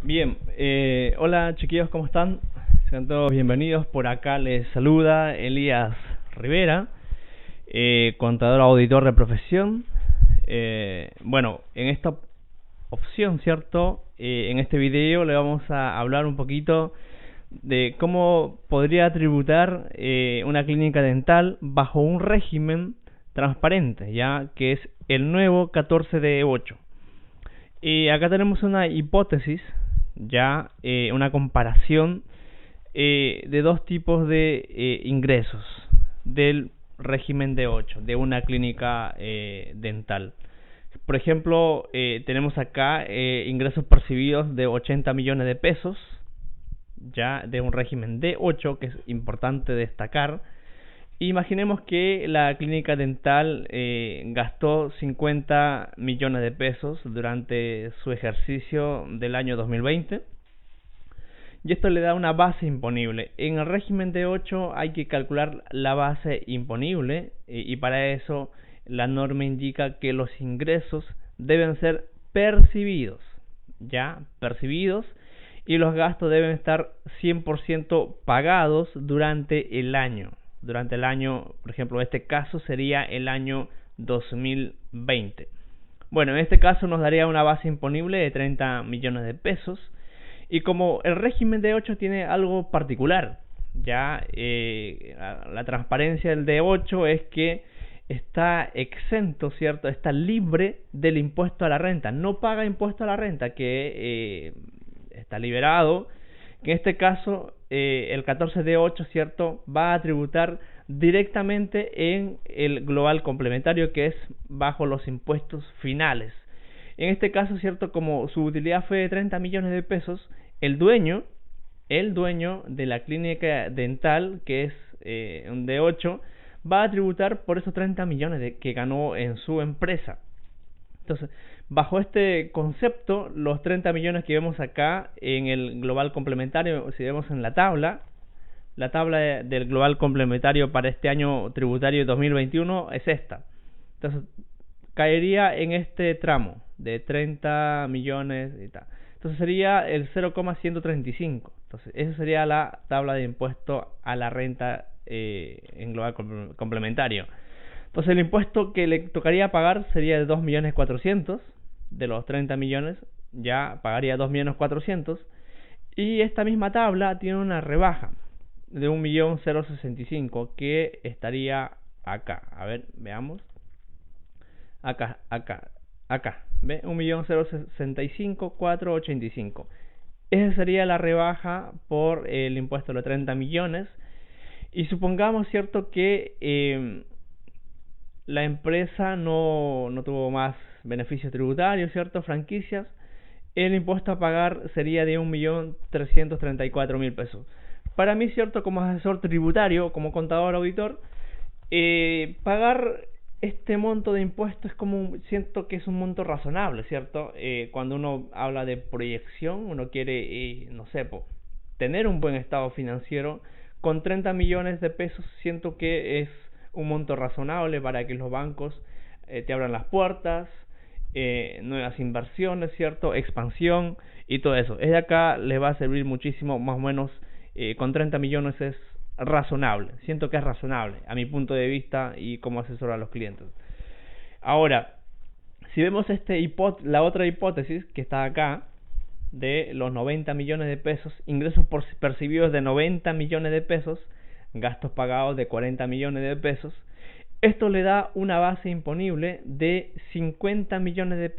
Bien, hola chiquillos, ¿cómo están? Sean todos bienvenidos. Por acá les saluda Elías Rivera, contador auditor de profesión. Bueno, en esta opción, ¿cierto? En este video le vamos a hablar un poquito de cómo podría tributar una clínica dental bajo un régimen transparente, ya que es el nuevo 14D8. Y acá tenemos una hipótesis, ya una comparación de dos tipos de ingresos del régimen D8 de una clínica dental. Por ejemplo, tenemos acá ingresos percibidos de 80 millones de pesos, ya de un régimen D8, que es importante destacar. Imaginemos que la clínica dental gastó 50 millones de pesos durante su ejercicio del año 2020 y esto le da una base imponible. En el régimen D8 hay que calcular la base imponible y para eso la norma indica que los ingresos deben ser percibidos, y los gastos deben estar 100% pagados durante el año. Durante el año, por ejemplo, en este caso sería el año 2020. Bueno, en este caso nos daría una base imponible de 30 millones de pesos. Y como el régimen D8 tiene algo particular, ya la transparencia del D8 es que está exento, ¿cierto? Está libre del impuesto a la renta. No paga impuesto a la renta, que está liberado. Que en este caso el 14D8, ¿cierto?, va a tributar directamente en el global complementario, que es bajo los impuestos finales. En este caso, ¿cierto?, como su utilidad fue de 30 millones de pesos, el dueño de la clínica dental, que es un D8, va a tributar por esos 30 millones que ganó en su empresa. Entonces, bajo este concepto, los 30 millones que vemos acá en el global complementario, si vemos en la tabla del global complementario para este año tributario 2021 es esta. Entonces, caería en este tramo de 30 millones y tal. Entonces sería el 0,135. Entonces, esa sería la tabla de impuesto a la renta en global complementario. Entonces el impuesto que le tocaría pagar sería de 2.400.000 de los 30 millones, ya pagaría 2.400.000, y esta misma tabla tiene una rebaja de 1.065.000 que estaría acá. A ver, veamos. Acá, ¿ve? 1.065.485. Esa sería la rebaja por el impuesto de los 30 millones. Y supongamos, ¿cierto?, que la empresa no tuvo más beneficios tributarios, ¿cierto?, franquicias. El impuesto a pagar sería de 1.334.000 pesos. Para mí, ¿cierto?, como asesor tributario, como contador auditor, pagar este monto de impuestos siento que es un monto razonable, ¿cierto? Cuando uno habla de proyección, uno quiere, no sé, tener un buen estado financiero. Con 30 millones de pesos siento que es un monto razonable para que los bancos te abran las puertas, nuevas inversiones, ¿cierto?, expansión y todo eso. Es de acá les va a servir muchísimo, más o menos con 30 millones es razonable. Siento que es razonable a mi punto de vista y como asesor a los clientes. Ahora, si vemos la otra hipótesis que está acá, de los 90 millones de pesos, ingresos percibidos de 90 millones de pesos, gastos pagados de 40 millones de pesos, esto le da una base imponible de 50 millones de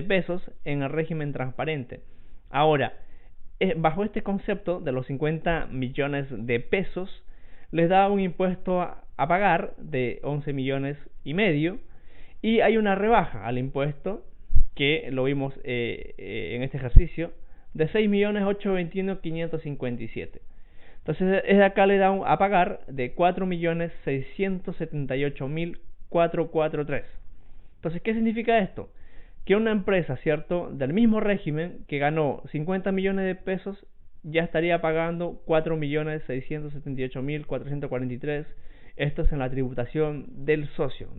pesos en el régimen transparente. Ahora, bajo este concepto de los 50 millones de pesos, les da un impuesto a pagar de 11 millones y medio, y hay una rebaja al impuesto que lo vimos en este ejercicio, de 6.821.557. Entonces, es de acá le da a pagar de 4.678.443. Entonces, ¿qué significa esto? Que una empresa, ¿cierto?, del mismo régimen que ganó 50 millones de pesos, ya estaría pagando 4.678.443. Esto es en la tributación de los socios.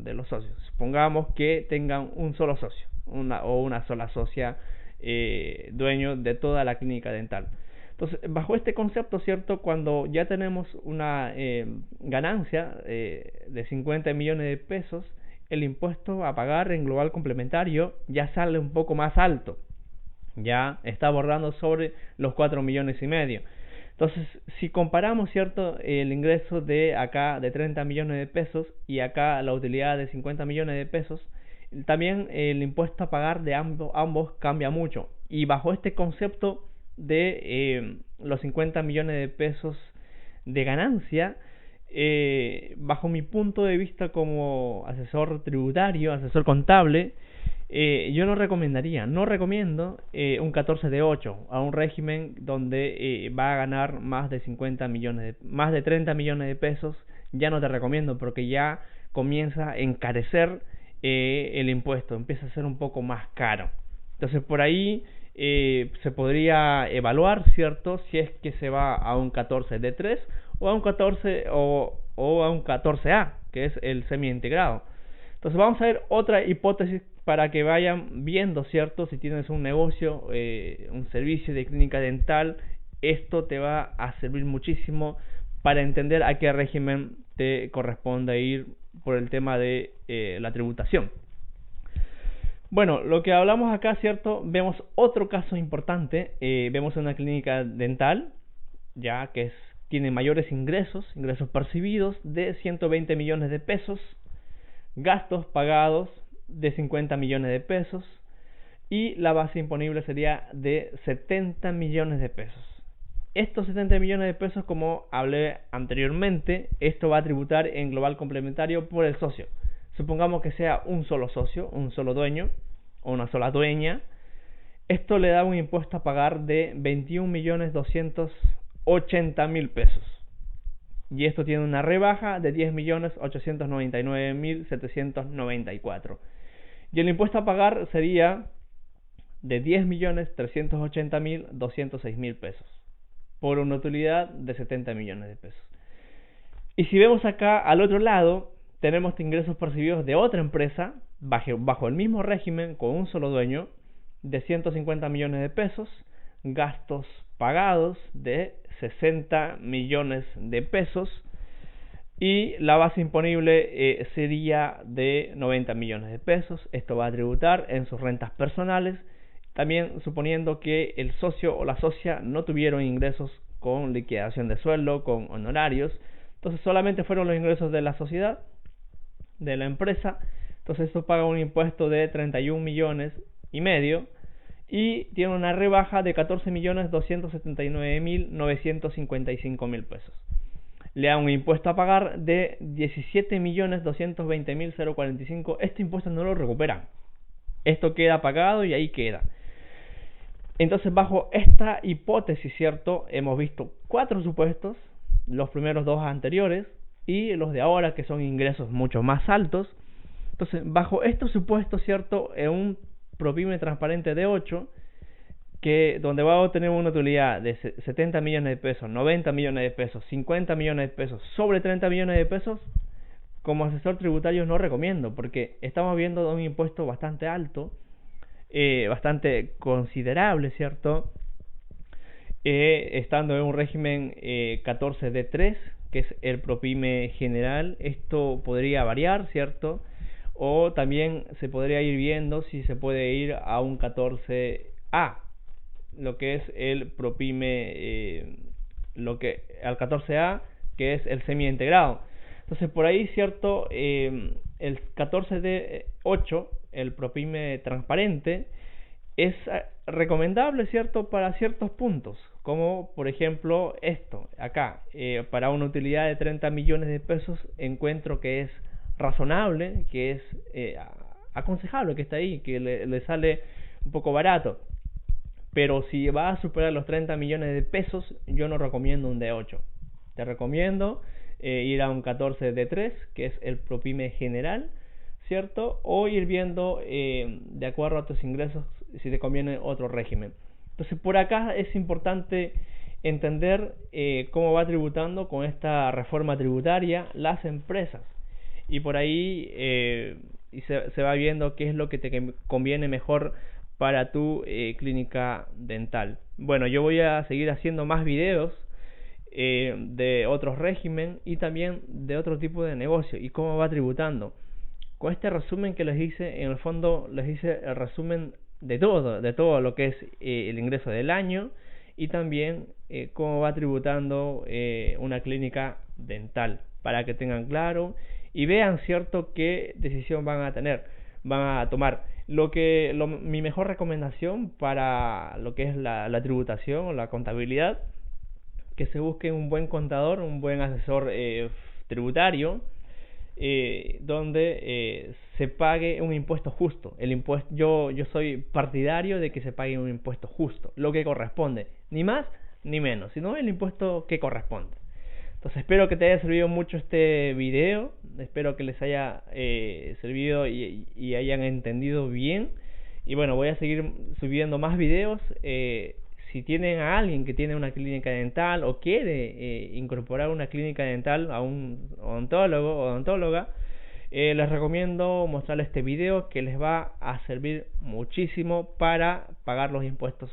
Supongamos que tengan un solo socio o una sola socia dueño de toda la clínica dental. Entonces, bajo este concepto, ¿cierto? Cuando ya tenemos una ganancia de 50 millones de pesos, el impuesto a pagar en global complementario ya sale un poco más alto. Ya está abordando sobre los 4 millones y medio. Entonces, si comparamos, ¿cierto?, el ingreso de acá de 30 millones de pesos y acá la utilidad de 50 millones de pesos, también el impuesto a pagar de ambos cambia mucho. Y bajo este concepto de los 50 millones de pesos de ganancia, bajo mi punto de vista como asesor tributario, asesor contable, yo no recomiendo un 14 de 8 a un régimen donde va a ganar más de 50 millones, más de 30 millones de pesos. Ya no te recomiendo porque ya comienza a encarecer el impuesto, empieza a ser un poco más caro. Entonces por ahí se podría evaluar, ¿cierto?, si es que se va a un 14 de 3 o a un 14 o a un 14A, que es el semi-integrado. Entonces vamos a ver otra hipótesis para que vayan viendo, ¿cierto? Si tienes un negocio, un servicio de clínica dental, esto te va a servir muchísimo para entender a qué régimen te corresponde ir por el tema de la tributación. Bueno, lo que hablamos acá, ¿cierto? Vemos otro caso importante. Vemos una clínica dental, ya que tiene mayores ingresos percibidos de 120 millones de pesos, gastos pagados de 50 millones de pesos y la base imponible sería de 70 millones de pesos. Estos 70 millones de pesos, como hablé anteriormente, esto va a tributar en global complementario por el socio. Supongamos que sea un solo socio, un solo dueño o una sola dueña. Esto le da un impuesto a pagar de 21.280.000 pesos. Y esto tiene una rebaja de 10.899.794. Y el impuesto a pagar sería de 10.380.206.000 pesos por una utilidad de 70 millones de pesos. Y si vemos acá al otro lado, tenemos ingresos percibidos de otra empresa bajo el mismo régimen con un solo dueño de 150 millones de pesos, gastos pagados de 60 millones de pesos y la base imponible sería de 90 millones de pesos. Esto va a tributar en sus rentas personales, también suponiendo que el socio o la socia no tuvieron ingresos con liquidación de sueldo, con honorarios. Entonces solamente fueron los ingresos de la sociedad, de la empresa. Entonces esto paga un impuesto de 31 millones y medio y tiene una rebaja de 14.279.955.000 pesos. Le da un impuesto a pagar de 17.220.045. Este impuesto no lo recuperan. Esto queda pagado y ahí queda. Entonces, bajo esta hipótesis, ¿cierto? Hemos visto 4 supuestos, los primeros 2 anteriores y los de ahora, que son ingresos mucho más altos. Entonces, bajo estos supuestos, ¿cierto?, en un ProPyme transparente de 8, que donde va a obtener una utilidad de 70 millones de pesos, 90 millones de pesos, 50 millones de pesos, sobre 30 millones de pesos, como asesor tributario no recomiendo, porque estamos viendo un impuesto bastante alto, bastante considerable, ¿cierto? Estando en un régimen 14D3, que es el ProPyme general, esto podría variar, ¿cierto? O también se podría ir viendo si se puede ir a un 14A, lo que es el ProPyme, al 14A, que es el semi-integrado. Entonces por ahí, ¿cierto? El 14D8, el ProPyme transparente, es recomendable, ¿cierto?, para ciertos puntos, como por ejemplo esto, acá, para una utilidad de 30 millones de pesos encuentro que es razonable, que es aconsejable, que está ahí, que le sale un poco barato. Pero si va a superar los 30 millones de pesos, yo no recomiendo un D8. Te recomiendo ir a un 14 D3, que es el ProPyme general, ¿cierto? O ir viendo de acuerdo a tus ingresos si te conviene otro régimen. Entonces por acá es importante entender cómo va tributando con esta reforma tributaria las empresas. Y por ahí se va viendo qué es lo que te conviene mejor para tu clínica dental. Bueno, yo voy a seguir haciendo más videos de otros régimen y también de otro tipo de negocio y cómo va tributando. Con este resumen que les hice, en el fondo les hice el resumen de todo lo que es el ingreso del año y también cómo va tributando una clínica dental, para que tengan claro y vean cierto qué decisión van a tomar. Mi mejor recomendación para lo que es la tributación o la contabilidad, que se busque un buen contador, un buen asesor tributario, donde se pague un impuesto justo. Yo soy partidario de que se pague un impuesto justo, lo que corresponde, ni más ni menos, sino el impuesto que corresponde. Entonces espero que te haya servido mucho este video, espero que les haya servido y hayan entendido bien. Y bueno, voy a seguir subiendo más videos. Si tienen a alguien que tiene una clínica dental o quiere incorporar una clínica dental a un odontólogo o odontóloga, les recomiendo mostrarles este video, que les va a servir muchísimo para pagar los impuestos